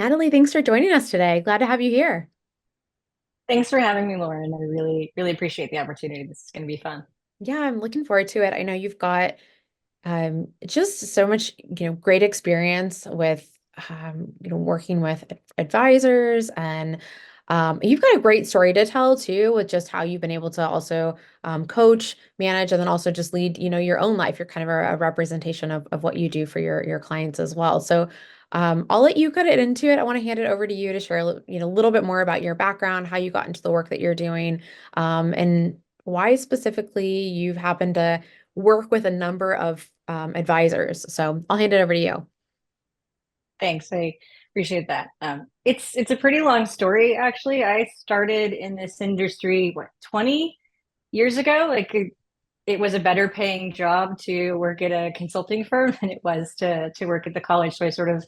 Natalie, thanks for joining us today. Glad to have you here. Thanks for having me, Lauren. I really appreciate the opportunity. This is going to be fun. Yeah, I'm looking forward to it. I know you've got just so much, great experience with working with advisors and you've got a great story to tell too with just how you've been able to also coach, manage, and then also just lead, your own life. You're kind of a representation of what you do for your clients as well. So I'll let you get into it. I want to hand it over to you to share, a little bit more about your background, how you got into the work that you're doing, and why specifically you've happened to work with a number of advisors. So I'll hand it over to you. Thanks. I appreciate that. It's a pretty long story, actually. I started in this industry, 20 years ago? It was a better paying job to work at a consulting firm than it was to work at the college. So I sort of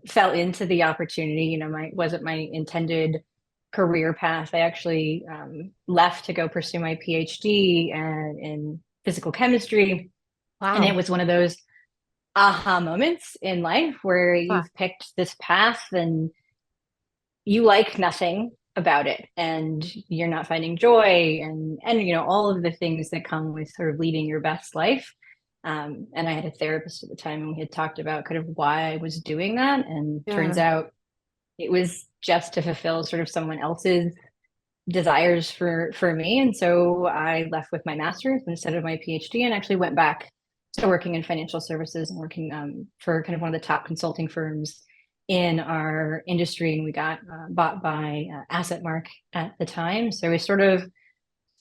fell into the opportunity. My wasn't my intended career path. I actually left to go pursue my PhD and in physical chemistry. And it Wow. was one of those aha moments in life where Huh. you've picked this path and you like nothing about it and you're not finding joy and all of the things that come with sort of leading your best life. And I had a therapist at the time, and we had talked about kind of why I was doing that, and turns Yeah. out it was just to fulfill sort of someone else's desires for me. And so I left with my master's instead of my PhD, and actually went back to working in financial services and working for kind of one of the top consulting firms in our industry. And we got bought by AssetMark at the time. So we sort of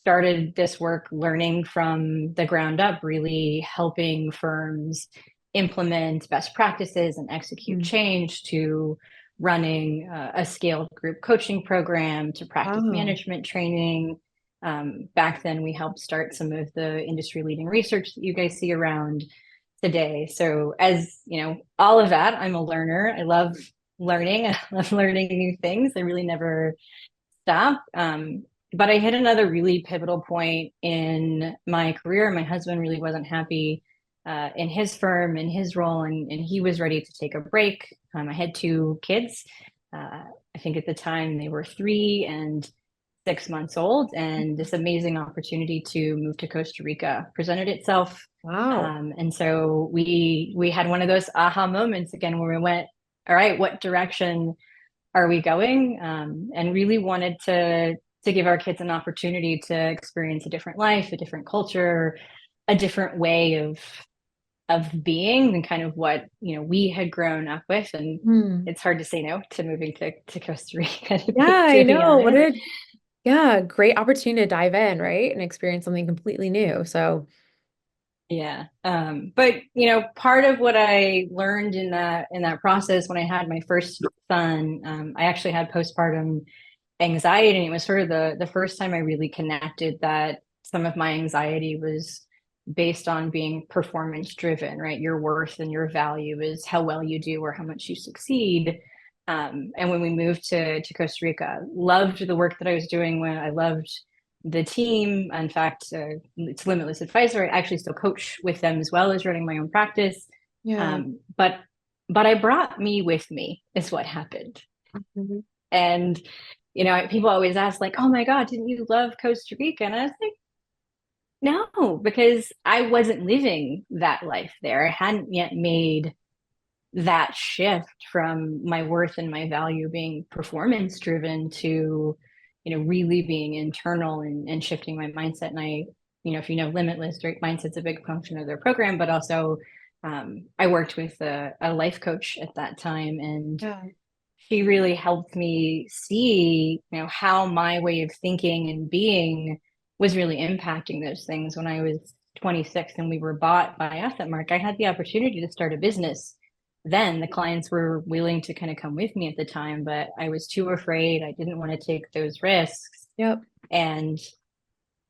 started this work learning from the ground up, really helping firms implement best practices and execute Mm. change, to running a scaled group coaching program, to practice Wow. management training. Back then, we helped start some of the industry leading research that you guys see around today. So, as you know, all of that, I'm a learner. I love learning. I love learning new things. I really never stop. But I hit another really pivotal point in my career. My husband really wasn't happy in his firm, in his role, and he was ready to take a break. I had two kids. I think at the time they were 3 and 6 months old, and this amazing opportunity to move to Costa Rica presented itself. Wow. And so we had one of those aha moments again where we went, all right, what direction are we going? And really wanted to give our kids an opportunity to experience a different life, a different culture, a different way of being than kind of what we had grown up with. And Hmm. it's hard to say no to moving to Costa Rica, Yeah, I to be know. honest. Yeah, great opportunity to dive in, right? And experience something completely new. So, Yeah. But part of what I learned in that process when I had my first son, I actually had postpartum anxiety, and it was sort of the first time I really connected that some of my anxiety was based on being performance driven, right? Your worth and your value is how well you do or how much you succeed. And when we moved to Costa Rica, loved the work that I was doing. When I loved the team, in fact, it's Limitless Advisor. I actually still coach with them as well as running my own practice. yeah. But I brought me with me is what happened. Mhm. And people always ask, like, oh my God, didn't you love Costa Rica? And I was like, no, because I wasn't living that life there. I hadn't yet made that shift from my worth and my value being performance driven to, really being internal and shifting my mindset. And if you know Limitless, right, mindset's a big function of their program, but also I worked with a life coach at that time, and Yeah. she really helped me see, how my way of thinking and being was really impacting those things. When I was 26 and we were bought by AssetMark, I had the opportunity to start a business. Then the clients were willing to kind of come with me at the time, but I was too afraid. I didn't want to take those risks. Yep. And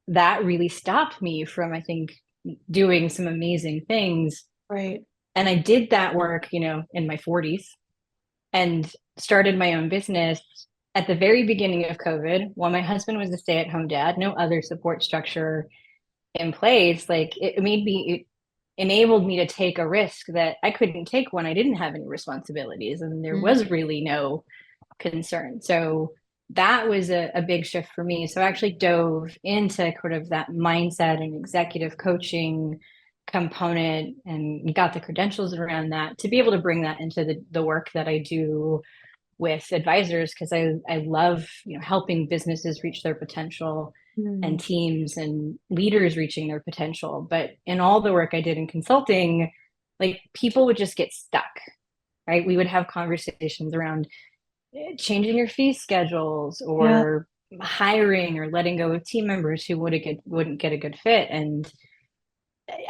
that really stopped me from, I think, doing some amazing things. Right. And I did that work, in my 40s, and started my own business at the very beginning of COVID, while my husband was a stay-at-home dad, no other support structure in place. Like, it made me enabled me to take a risk that I couldn't take when I didn't have any responsibilities and there Mm. was really no concern. So that was a big shift for me. So I actually dove into sort of that mindset and executive coaching component and got the credentials around that to be able to bring that into the work that I do with advisors because I love helping businesses reach their potential and Mm. teams and leaders reaching their potential. But in all the work I did in consulting, like people would just get stuck, right? We would have conversations around changing your fee schedules Yeah. or hiring or letting go of team members who wouldn't get a good fit. And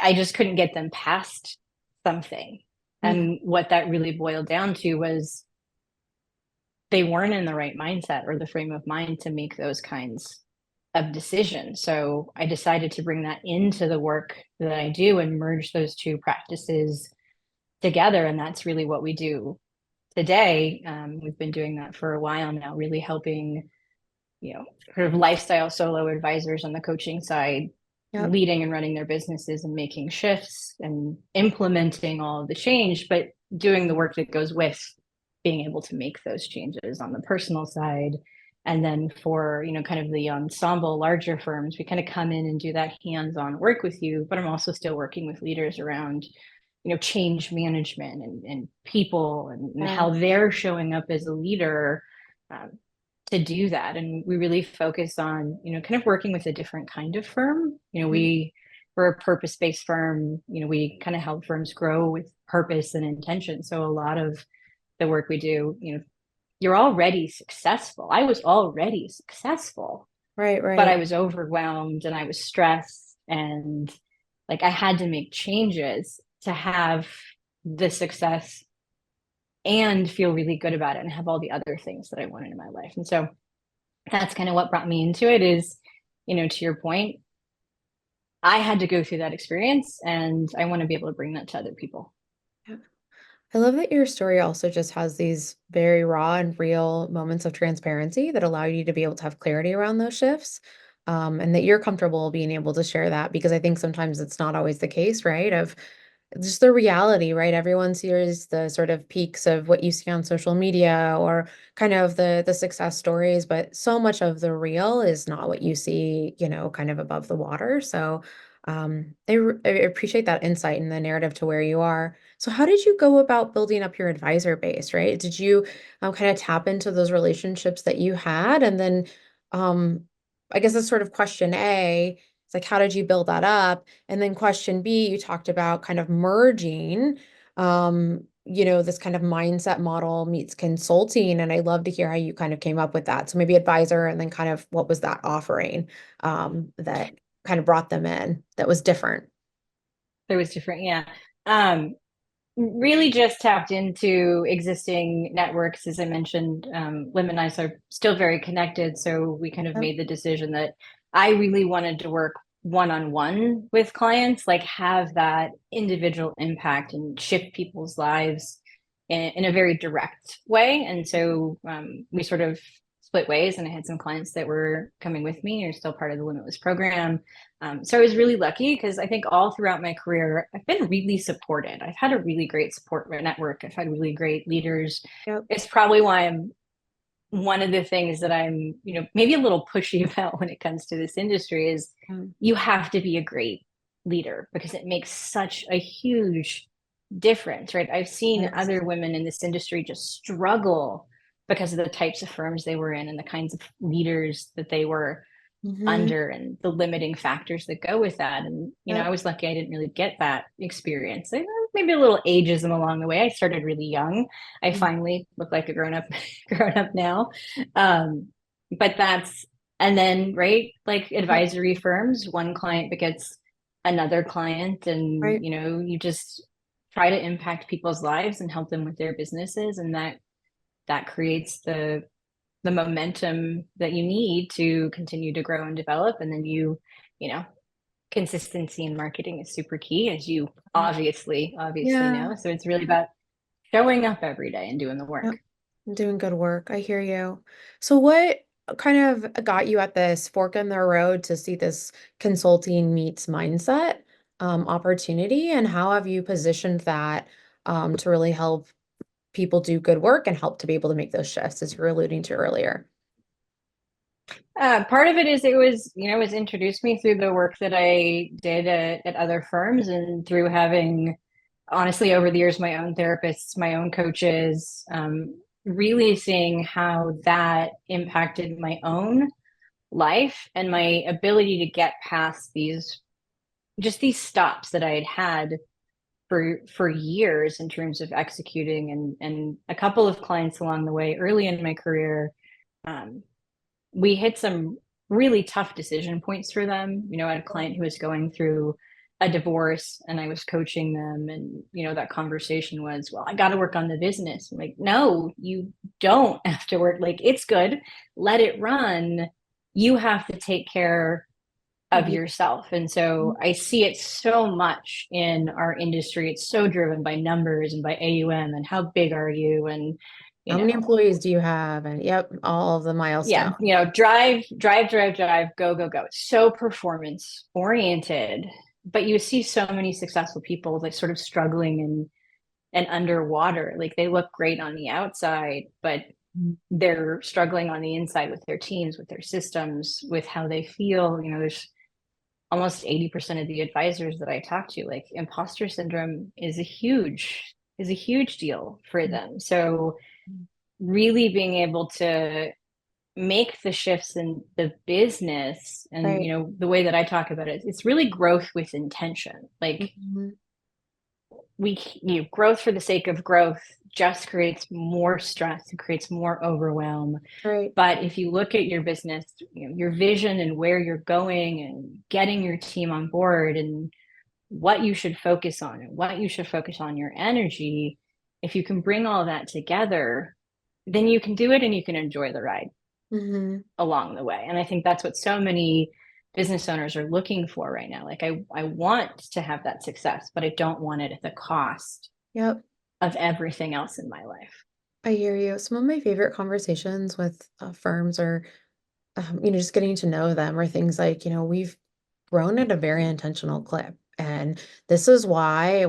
I just couldn't get them past something. Mm. And what that really boiled down to was they weren't in the right mindset or the frame of mind to make those kinds of decisions. So I decided to bring that into the work that I do and merge those two practices together. And that's really what we do today. We've been doing that for a while now, really helping, sort of lifestyle solo advisors on the coaching side, Yep. leading and running their businesses and making shifts and implementing all of the change, but doing the work that goes with being able to make those changes on the personal side. And then for, kind of the ensemble larger firms, we kind of come in and do that hands-on work with you, but I'm also still working with leaders around change management and people and Yeah. how they're showing up as a leader um, to do that. And we really focus on kind of working with a different kind of firm. Mm. We're a purpose-based firm. We kind of help firms grow with purpose and intention. So a lot of the work we do, you're already successful. I was already successful, Right, but I right. was overwhelmed and I was stressed and like I had to make changes to have the success and feel really good about it and have all the other things that I wanted in my life. And so that's kind of what brought me into it is, to your point, I had to go through that experience and I want to be able to bring that to other people. Yeah. I love that your story also just has these very raw and real moments of transparency that allow you to be able to have clarity around those shifts. And that you're comfortable being able to share that because I think sometimes it's not always the case, right? Of just the reality, right? Everyone sees the sort of peaks of what you see on social media or kind of the success stories, but so much of the real is not what you see, kind of above the water. So I appreciate that insight and the narrative to where you are. So how did you go about building up your advisor base, right? Did you kind of tap into those relationships that you had? And then um, I guess that's sort of question A. It's like, how did you build that up? And then question B, you talked about kind of merging, this kind of mindset model meets consulting. And I love to hear how you kind of came up with that. So maybe advisor, and then kind of what was that offering that kind of brought them in that was different? There was different, yeah. Really just tapped into existing networks. As I mentioned, Lim and I are still very connected. So we kind of Yep. made the decision that I really wanted to work one on one with clients, like have that individual impact and shift people's lives in a very direct way. And so we sort of split ways, and I had some clients that were coming with me or still part of the Limitless program. So I was really lucky because I think all throughout my career, I've been really supported. I've had a really great support network. I've had really great leaders. Yep. It's probably why I'm one of the things that I'm, maybe a little pushy about when it comes to this industry is Mm. you have to be a great leader because it makes such a huge difference, right? I've seen Yes. other women in this industry just struggle because of the types of firms they were in and the kinds of leaders that they were Hmm. under and the limiting factors that go with that. And, I Yep. was lucky I didn't really get that experience. Maybe a little ageism along the way. I started really young. I Mm. finally look like a grown up, grown up now. Um, but that's, and then, right, like Yep. advisory firms, one client begets another client, and, Right. you just try to impact people's lives and help them with their businesses. And that creates the momentum that you need to continue to grow and develop. And then you know, consistency in marketing is super key, as you Mm. obviously Yeah. know. So it's really about showing up every day and doing the work. Yep. Doing good work. I hear you. So what kind of got you at this fork in the road to see this consulting meets mindset? opportunity, and how have you positioned that to really help people do good work and help to be able to make those shifts, as you were alluding to earlier? Part of it is it was, was introduced me through the work that I did at other firms and through having, honestly, over the years, my own therapists, my own coaches, really seeing how that impacted my own life and my ability to get past these stops that I had had for years in terms of executing and a couple of clients along the way early in my career. um, we hit some really tough decision points for them. I had a client who was going through a divorce and I was coaching them. And, that conversation was, well, I got to work on the business. I'm like, no, you don't have to work. Like, it's good. Let it run. You have to take care of Mhm. yourself. And so I see it so much in our industry. It's so driven by numbers and by AUM and how big are you? And, you How many know, employees do you have? And yep, all of the yeah, milestones. drive, go, go, go. It's so performance oriented, but you see so many successful people like sort of struggling and underwater. Like they look great on the outside, but they're struggling on the inside with their teams, with their systems, with how they feel. There's almost 80% of the advisors that I talk to, like imposter syndrome is a huge deal for them. So really being able to make the shifts in the business and Right. the way that I talk about it, it's really growth with intention. Like Mhm. growth for the sake of growth just creates more stress, it creates more overwhelm. Right. But if you look at your business, your vision and where you're going and getting your team on board and what you should focus on and what you should focus on your energy, if you can bring all that together, then you can do it and you can enjoy the ride Hmm. along the way. And I think that's what so many business owners are looking for right now. Like I want to have that success, but I don't want it at the cost Yep. of everything else in my life. I hear you. Some of my favorite conversations with firms are, just getting to know them, or things like, we've grown at a very intentional clip. And this is why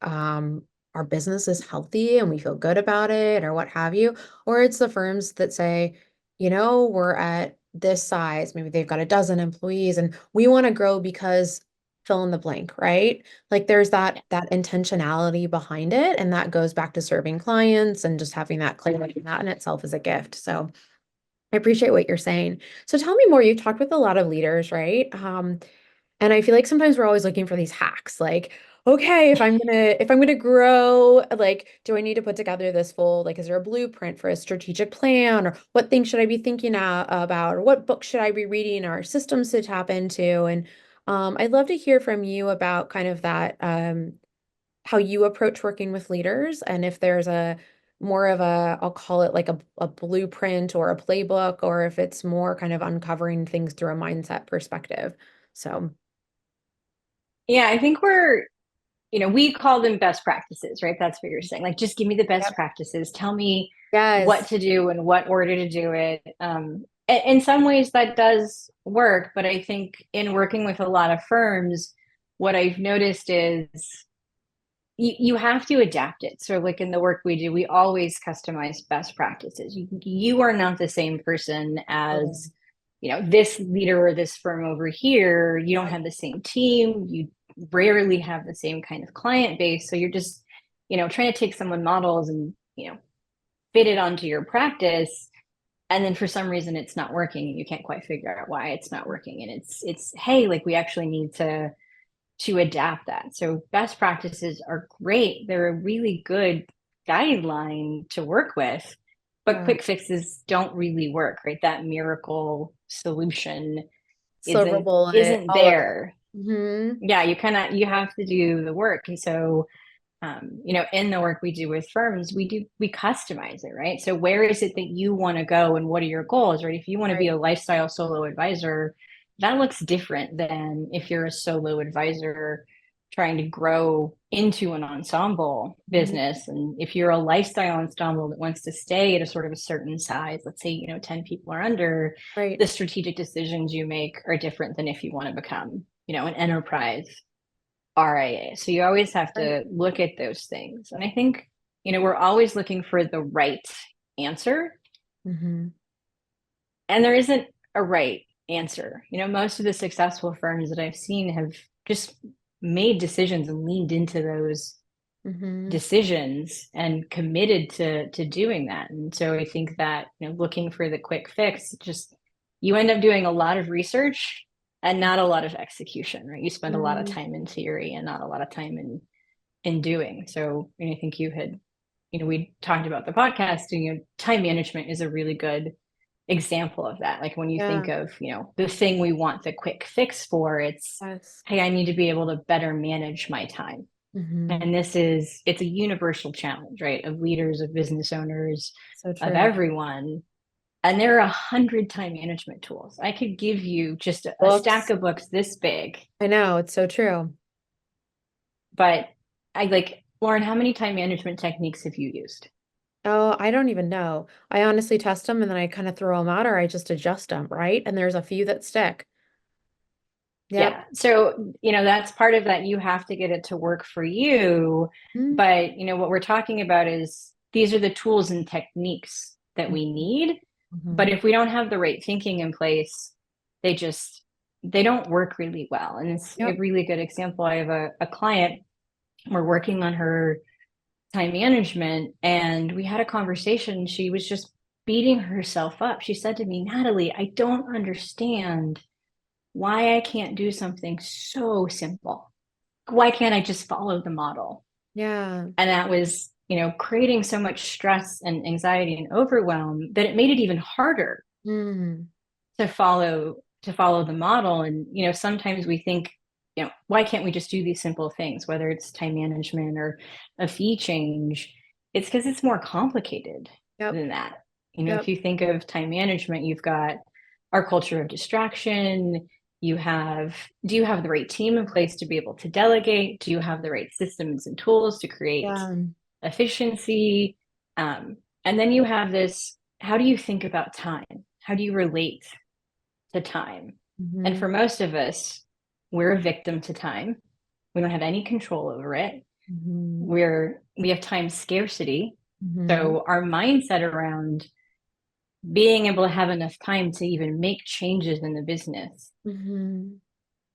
our business is healthy and we feel good about it, or what have you. Or it's the firms that say, we're at this size, maybe they've got a dozen employees and we want to grow because fill in the blank, right? Like there's that intentionality behind it. And that goes back to serving clients and just having that clarity. And that in itself is a gift. So I appreciate what you're saying. So tell me more. You've talked with a lot of leaders, right? And I feel like sometimes we're always looking for these hacks, like, okay, if I'm gonna grow, like, do I need to put together this full, like, is there a blueprint for a strategic plan, or what things should I be thinking about, or what books should I be reading, or systems to tap into? And I'd love to hear from you about kind of that, how you approach working with leaders, and if there's a more of a, I'll call it like a blueprint or a playbook, or if it's more kind of uncovering things through a mindset perspective. So. Yeah, I think we call them best practices, right? That's what you're saying. Like, just give me the best Yep. practices. Tell me what Yes. to do and what order to do it. In some ways, that does work. But I think in working with a lot of firms, what I've noticed is you have to adapt it. So, like in the work we do, we always customize best practices. You are not the same person as, Totally. this leader or this firm over here. You don't have the same team. You rarely have the same kind of client base. So you're just, trying to take someone models and, fit it onto your practice. And then for some reason it's not working and you can't quite figure out why it's not working. And it's hey, like we actually need to adapt that. So best practices are great. They're a really good guideline to work with, but Yeah. quick fixes don't really work, right? That miracle solution Silver isn't bullet, isn't all of it. there. Hmm. Yeah, you have to do the work. And so in the work we do with firms, we customize it, right? So where is it that you want to go and what are your goals, right? If you want to be Right. a lifestyle solo advisor, that looks different than if you're a solo advisor trying to grow into an ensemble Mhm. business. And if you're a lifestyle ensemble that wants to stay at a sort of a certain size, let's say, 10 people or under, Right. the strategic decisions you make are different than if you want to become, an enterprise RIA. So you always have Right. to look at those things. And I think, we're always looking for the right answer, Mm-hmm. and there isn't a right answer. Most of the successful firms that I've seen have just made decisions and leaned into those Mm-hmm. decisions and committed to doing that. And so I think that, looking for the quick fix, just you end up doing a lot of research and not a lot of execution, right? You spend a lot of Mm-hmm. time in theory and not a lot of time in doing. So, I think you had, we talked about the podcast, and time management is a really good example of that. Like when you think Yeah. of, the thing we want the quick fix for, it's, Yes. hey, I need to be able to better manage my time. Mm-hmm. And it's a universal challenge, right? Of leaders, of business owners, So of true. everyone. And there are 100 time management tools. I could give you just a stack Books. of books this big, I know, it's so true. but I like, Lauren, how many time management techniques have you used? Oh, I don't even know. I honestly test them and then I kind of throw them out or I just adjust them, right? And there's a few that stick. Yep. Yeah. So, that's part of that. You have to get it to work for you. But, what we're talking about is these are the tools and techniques that we need. But Mm-hmm. if we don't have the right thinking in place, they just, they don't work really well. And it's a Yep. really good example. I have a client, we're working on her time management, and we had a conversation. She was just beating herself up. She said to me, Natalie, I don't understand why I can't do something so simple. Why can't I just follow the model? Yeah. And that was, creating so much stress and anxiety and overwhelm that it made it even harder Mm. to follow the model. And, sometimes we think, why can't we just do these simple things, whether it's time management or a fee change? It's because it's more complicated Yep. than that. If Yep. you think of time management, you've got our culture of distraction. Do you have the right team in place to be able to delegate? Do you have the right systems and tools to create Yeah. efficiency? And then you have this, how do you think about time? How do you relate to time? And Mm-hmm. for most of us, we're a victim to time. We don't have any control over it. Mm-hmm. We have time scarcity. Mm-hmm. So our mindset around being able to have enough time to even make changes in the business Mm-hmm.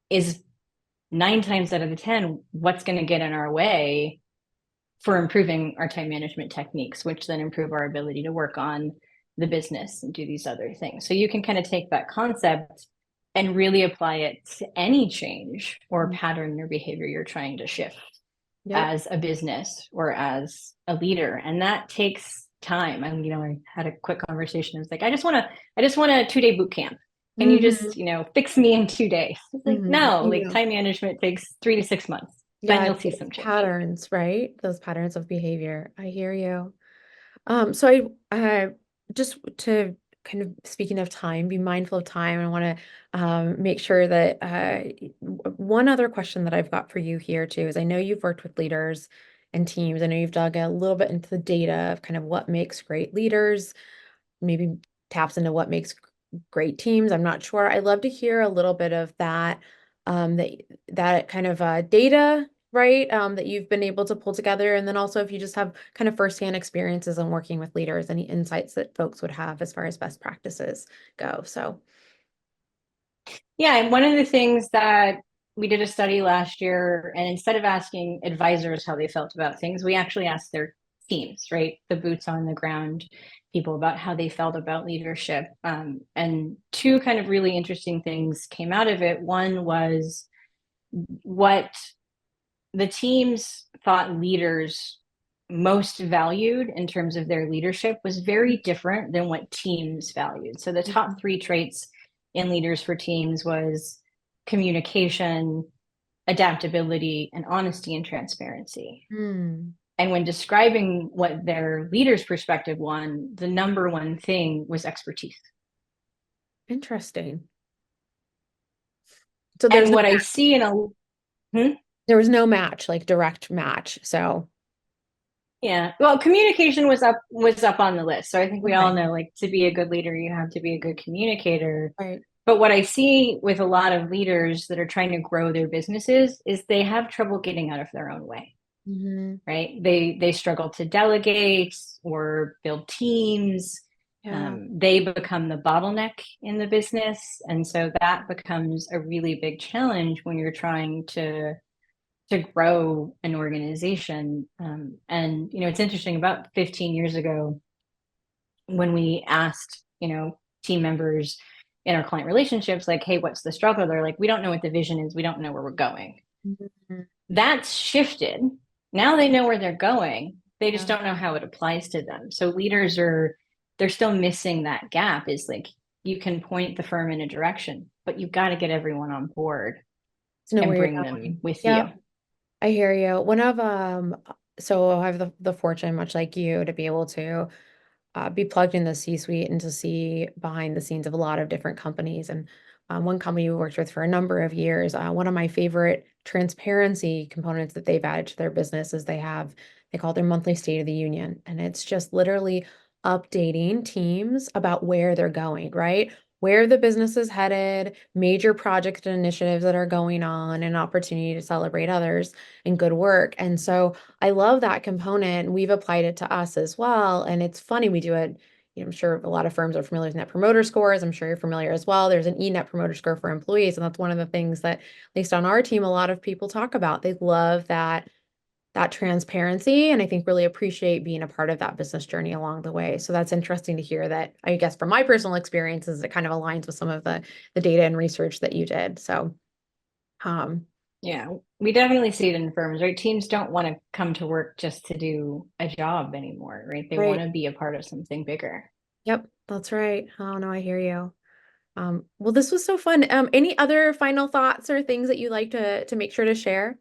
is 9 times out of the 10 what's going to get in our way for improving our time management techniques, which then improve our ability to work on the business and do these other things. So you can kind of take that concept and really apply it to any change or pattern or behavior you're trying to shift Yep. as a business or as a leader. And that takes time. And, I had a quick conversation. I was like, I just want a 2-day boot camp. Can you Mm-hmm. just, fix me in 2 days? It's like, Mm-hmm. no, You like know. time management takes 3 to 6 months. Then Yeah, you'll see it's some change. patterns, right? Those patterns of behavior. I hear you. So I just to kind of speaking of time, be mindful of time. I want to make sure that one other question that I've got for you here too is I know you've worked with leaders and teams. I know you've dug a little bit into the data of kind of what makes great leaders, maybe taps into what makes great teams. I'm not sure. I'd love to hear a little bit of that, that kind of data, right? That you've been able to pull together, and then also if you just have kind of firsthand experiences on working with leaders, any insights that folks would have as far as best practices go. So, Yeah, and one of the things that we did a study last year, and instead of asking advisors how they felt about things, we actually asked their teams, right? The boots on the ground people about how they felt about leadership. And two kind of really interesting things came out of it. One was what the teams thought leaders most valued in terms of their leadership was very different than what teams valued. So the top mhm. 3 traits in leaders for teams was communication, adaptability, and honesty and transparency. Hmm, And when describing what their leaders' perspective the number one thing was expertise. interesting. So And what I see in a hmm? there was no match, like direct match. So, Yeah. Well, communication was up on the list. So I think we all okay, know, like, to be a good leader, you have to be a good communicator. right. But what I see with a lot of leaders that are trying to grow their businesses is they have trouble getting out of their own way, Hmm. right? They struggle to delegate or build teams. Yeah. They become the bottleneck in the business, and so that becomes a really big challenge when you're trying to grow an organization. And it's interesting. About 15 years ago, when we asked team members in our client relationships, like, hey, what's the struggle, they're like, we don't know what the vision is, we don't know where we're going. Mhm. That's shifted. Now they know where they're going, they just Yeah. don't know how it applies to them. So leaders are, they're still missing that gap. Is like, you can point the firm in a direction, but you've got to get everyone on board To know and where you're bring them going. with Yeah, you. I hear you. One of so I have the fortune, much like you, to be able to be plugged in the C-suite and to see behind the scenes of a lot of different companies. And one company we worked with for a number of years, one of my favorite transparency components that they've added to their business is they call their monthly State of the Union. And it's just literally updating teams about where they're going, right? Where the business is headed, major projects and initiatives that are going on, and opportunity to celebrate others and good work. And so I love that component. We've applied it to us as well. And it's funny, we do it. I'm sure a lot of firms are familiar with net promoter scores. I'm sure you're familiar as well. There's an net promoter score for employees. And that's one of the things that, at least on our team, a lot of people talk about. They love that transparency. And I think really appreciate being a part of that business journey along the way. So that's interesting to hear that, I guess, from my personal experiences, it kind of aligns with some of the data and research that you did. So um Yeah, we definitely see it in firms, right? Teams don't want to come to work just to do a job anymore, right? They want right. to be a part of something bigger. Yep, that's right. Oh no, I hear you. Well, this was so fun. Any other final thoughts or things that you'd like to make sure to share?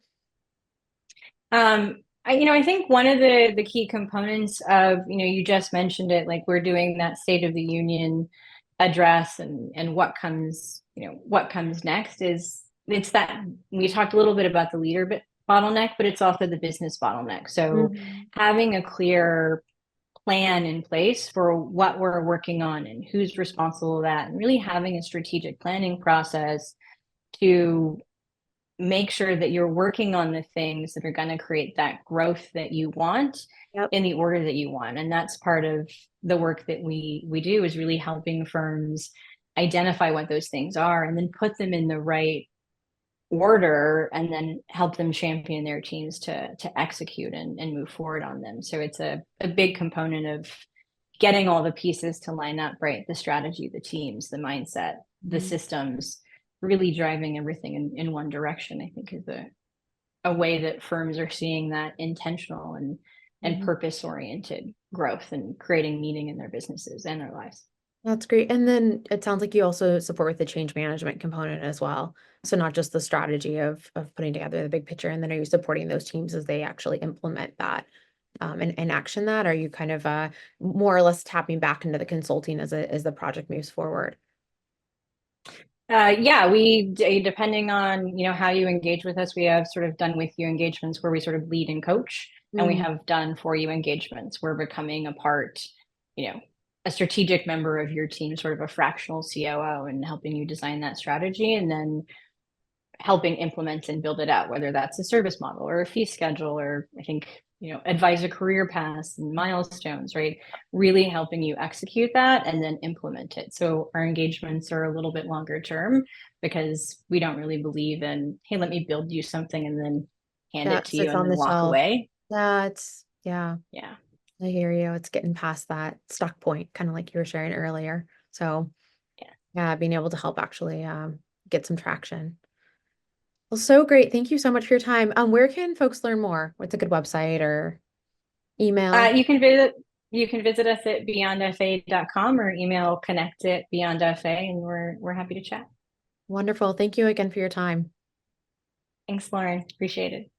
I think one of the key components of, you just mentioned it, like we're doing that State of the Union address, and what comes next is, it's that we talked a little bit about the leader bottleneck, but it's also the business bottleneck. So Mhm. having a clear plan in place for what we're working on and who's responsible for that, and really having a strategic planning process to make sure that you're working on the things that are going to create that growth that you want Yep. in the order that you want. And that's part of the work that we do, is really helping firms identify what those things are and then put them in the right order, and then help them champion their teams to execute and move forward on them. So it's a big component of getting all the pieces to line up, right? The strategy, the teams, the mindset, the Mhm. systems, really driving everything in one direction, I think, is a way that firms are seeing that intentional and Mhm. purpose oriented growth and creating meaning in their businesses and their lives. That's great. And then it sounds like you also support with the change management component as well. So not just the strategy of putting together the big picture, and then are you supporting those teams as they actually implement that and action that? Are you kind of more or less tapping back into the consulting as the project moves forward? Yeah, depending on how you engage with us, we have sort of done with you engagements where we sort of lead and coach, and we Mhm. have done for you engagements where becoming a part, you know, a strategic member of your team, sort of a fractional COO, and helping you design that strategy, and then helping implement and build it out, whether that's a service model or a fee schedule, or I think, advise a career paths and milestones, right? Really helping you execute that and then implement it. So our engagements are a little bit longer term, because we don't really believe in, hey, let me build you something and then hand it That to you sits and on then the walk shelf. away. Yeah, Yeah. I hear you. It's getting past that stuck point, kind of like you were sharing earlier. So Yeah. yeah, being able to help actually get some traction. Well, so great. Thank you so much for your time. Where can folks learn more? What's a good website or email? You can visit us at beyondfa.com or email connect at beyondfa, and we're happy to chat. Wonderful. Thank you again for your time. Thanks, Lauren. Appreciate it.